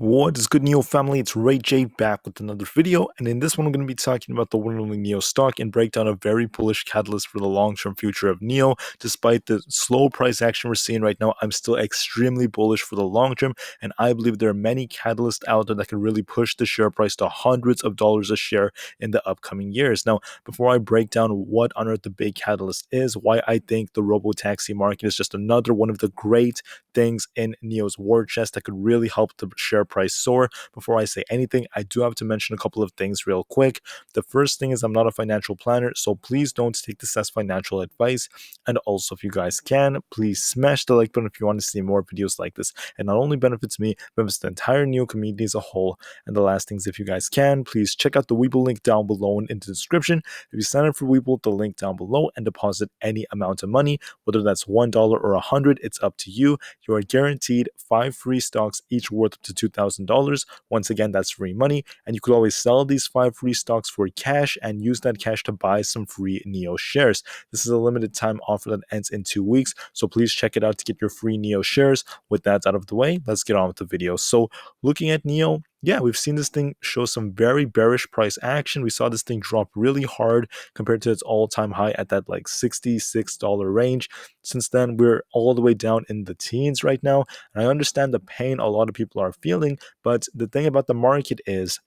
What is good, NIO family? It's Rey-Jay back with another video, and in this one, I'm going to be talking about the one and only NIO stock and break down a very bullish catalyst for the long-term future of NIO. Despite the slow price action we're seeing right now, I'm still extremely bullish for the long term, and I believe there are many catalysts out there that can really push the share price to hundreds of dollars a share in the upcoming years. Now, before I break down what on earth the big catalyst is, why I think the robo-taxi market is just another one of the great things in NIO's war chest that could really help the share price soar. Before I say anything, I do have to mention a couple of things real quick. The first thing is I'm not a financial planner, so please don't take this as financial advice. And also, if you guys can, please smash the like button if you want to see more videos like this. It not only benefits me, but benefits the entire NIO community as a whole. And the last things, if you guys can, please check out the Webull link down below and in the description. If you sign up for Webull, the link down below, and deposit any amount of money, whether that's $1 or $100, it's up to you. You are guaranteed 5 free stocks, each worth up to $2,000. Once again, that's free money, and you could always sell these 5 free stocks for cash and use that cash to buy some free NIO shares. This is a limited time offer that ends in 2 weeks, so please check it out to get your free NIO shares. With that out of the way, let's get on with the video. So, looking at NIO, yeah, we've seen this thing show some very bearish price action. We saw this thing drop really hard compared to its all-time high at that like $66 range. Since then, we're all the way down in the teens right now. And I understand the pain a lot of people are feeling, but the thing about the market is,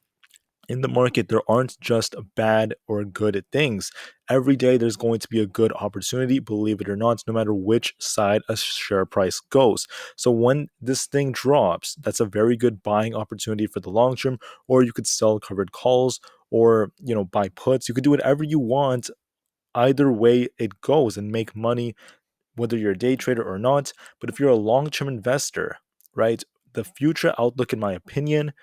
in the market, there aren't just bad or good things. Every day, there's going to be a good opportunity, believe it or not, no matter which side a share price goes. So when this thing drops, that's a very good buying opportunity for the long term, or you could sell covered calls or, buy puts. You could do whatever you want. Either way it goes and make money, whether you're a day trader or not. But if you're a long term investor, right, the future outlook, in my opinion,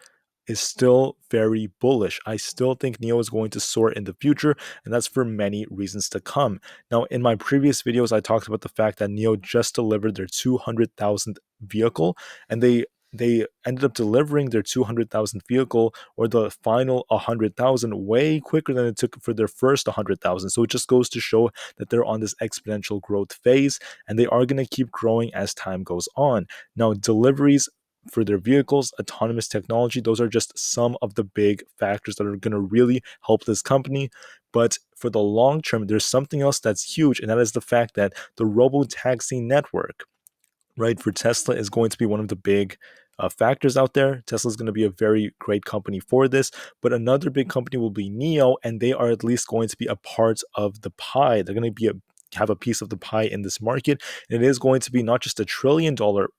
is still very bullish. I still think NIO is going to soar in the future, and that's for many reasons to come. Now, in my previous videos, I talked about the fact that NIO just delivered their 200,000th vehicle, and they ended up delivering their 200,000th vehicle, or the final 100,000, way quicker than it took for their first 100,000. So it just goes to show that they're on this exponential growth phase, and they are going to keep growing as time goes on. Now, deliveries for their vehicles, autonomous technology, those are just some of the big factors that are going to really help this company. But for the long term, there's something else that's huge, and that is the fact that the robo-taxi network, right, for Tesla is going to be one of the big factors out there. Tesla is going to be a very great company for this, but another big company will be NIO, and they are at least going to be a part of the pie. They're going to be have a piece of the pie in this market. And it is going to be not just $1 trillion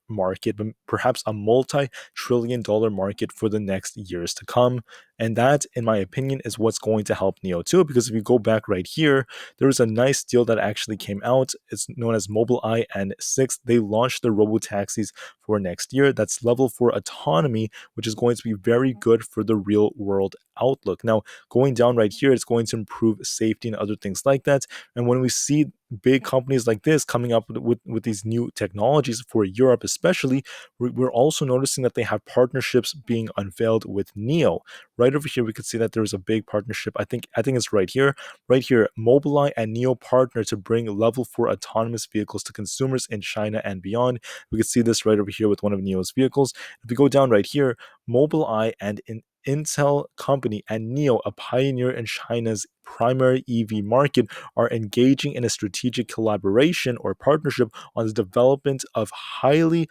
market, but perhaps a multi-trillion-dollar market for the next years to come. And that, in my opinion, is what's going to help NIO too, because if you go back right here, there was a nice deal that actually came out. It's known as Mobileye and Six. They launched the robo-taxis for next year. That's level 4 autonomy, which is going to be very good for the real world outlook. Now, going down right here, it's going to improve safety and other things like that. And when we see big companies like this coming up with these new technologies for Europe especially, we're also noticing that they have partnerships being unveiled with NIO. Right over here, we could see that there's a big partnership. I think it's right here. Right here, Mobileye and NIO partner to bring level 4 autonomous vehicles to consumers in China and beyond. We could see this right over here with one of NIO's vehicles. If we go down right here, Mobileye and Intel company and NIO, a pioneer in China's primary EV market, are engaging in a strategic collaboration or partnership on the development of highly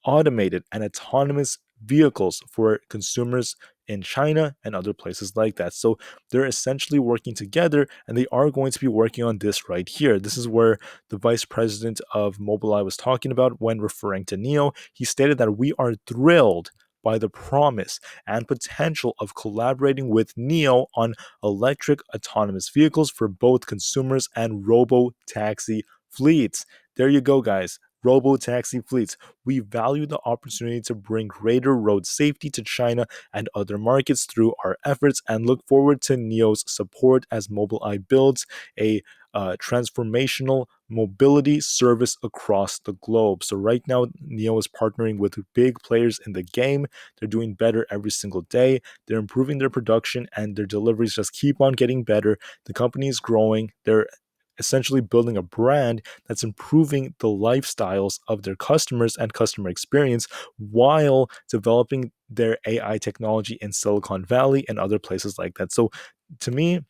automated and autonomous vehicles for consumers in China and other places like that. So they're essentially working together, and they are going to be working on this right here. This is where the vice president of Mobileye was talking about when referring to NIO. He stated that we are thrilled by the promise and potential of collaborating with NIO on electric autonomous vehicles for both consumers and robo-taxi fleets. There you go, guys. Robo-taxi fleets. We value the opportunity to bring greater road safety to China and other markets through our efforts, and look forward to NIO's support as Mobileye builds a transformational mobility service across the globe. So right now, NIO is partnering with big players in the game. They're doing better every single day. They're improving their production, and their deliveries just keep on getting better. The company is growing. They're essentially building a brand that's improving the lifestyles of their customers and customer experience while developing their AI technology in Silicon Valley and other places like that. So to me,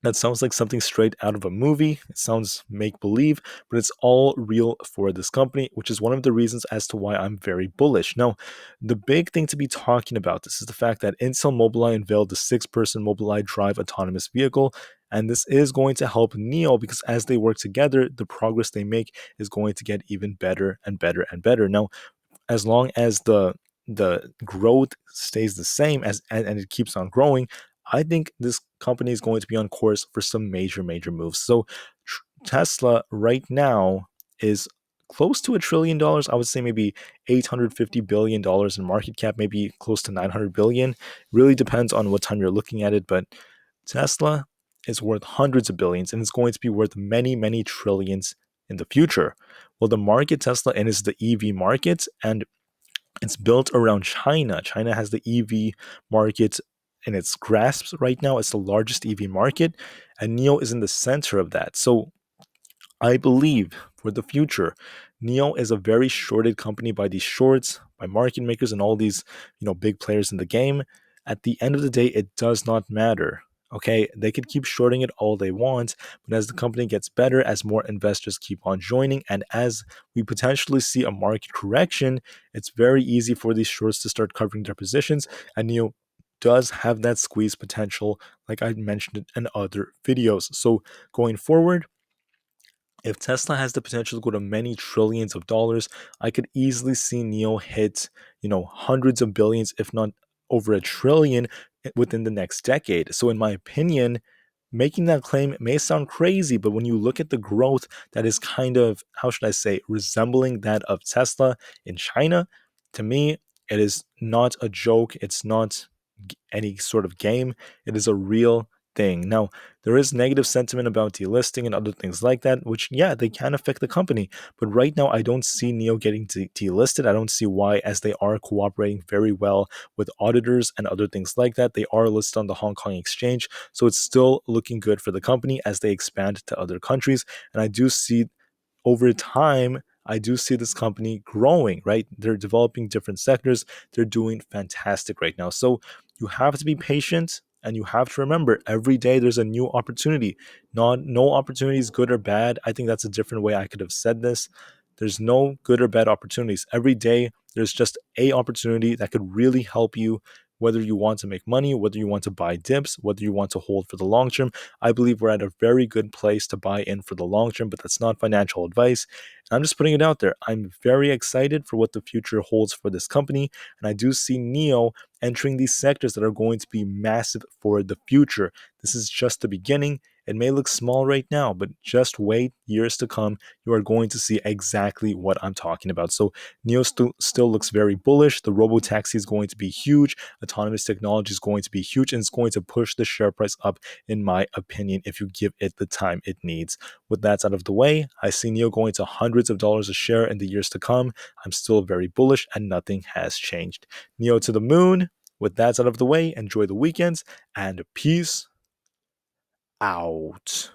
that sounds like something straight out of a movie. It sounds make believe, but it's all real for this company, which is one of the reasons as to why I'm very bullish. Now, the big thing to be talking about this is the fact that Intel Mobileye unveiled the 6-person Mobileye Drive autonomous vehicle. And this is going to help NIO because as they work together, the progress they make is going to get even better and better and better. Now, as long as the growth stays the same and it keeps on growing, I think this company is going to be on course for some major moves. So Tesla right now is close to $1 trillion. I would say maybe $850 billion in market cap, maybe close to 900 billion. Really depends on what time you're looking at it, but Tesla is worth hundreds of billions and it's going to be worth many trillions in the future. Well, the market Tesla in is the EV market, and it's built around China. China has the EV market in its grasp right now. It's the largest EV market, and NIO is in the center of that. So I believe for the future, NIO is a very shorted company by these shorts, by market makers, and all these big players in the game. At the end of the day, it does not matter. Okay, they could keep shorting it all they want, but as the company gets better, as more investors keep on joining, and as we potentially see a market correction, it's very easy for these shorts to start covering their positions. And NIO does have that squeeze potential, like I mentioned it in other videos. So going forward, if Tesla has the potential to go to many trillions of dollars, I could easily see NIO hit, hundreds of billions, if not over a trillion within the next decade. So in my opinion, making that claim may sound crazy, but when you look at the growth that is kind of, how should I say, resembling that of Tesla in China, to me, it is not a joke. It's not any sort of game. It is a real thing. Now, there is negative sentiment about delisting and other things like that, which, yeah, they can affect the company. But right now, I don't see NIO getting delisted. I don't see why, as they are cooperating very well with auditors and other things like that. They are listed on the Hong Kong Exchange. So it's still looking good for the company as they expand to other countries. And I do see over time, I do see this company growing, right? They're developing different sectors. They're doing fantastic right now. So you have to be patient and you have to remember every day there's a new opportunity. No opportunity is good or bad. I think that's a different way I could have said this. There's no good or bad opportunities. Every day there's just a opportunity that could really help you, whether you want to make money, whether you want to buy dips, whether you want to hold for the long term. I believe we're at a very good place to buy in for the long term, but that's not financial advice. And I'm just putting it out there. I'm very excited for what the future holds for this company. And I do see NIO entering these sectors that are going to be massive for the future. This is just the beginning. It may look small right now, but just wait years to come. You are going to see exactly what I'm talking about. So NIO still looks very bullish. The robo-taxi is going to be huge. Autonomous technology is going to be huge, and it's going to push the share price up, in my opinion, if you give it the time it needs. With that out of the way, I see NIO going to hundreds of dollars a share in the years to come. I'm still very bullish, and nothing has changed. NIO to the moon. With that out of the way, enjoy the weekends, and peace out.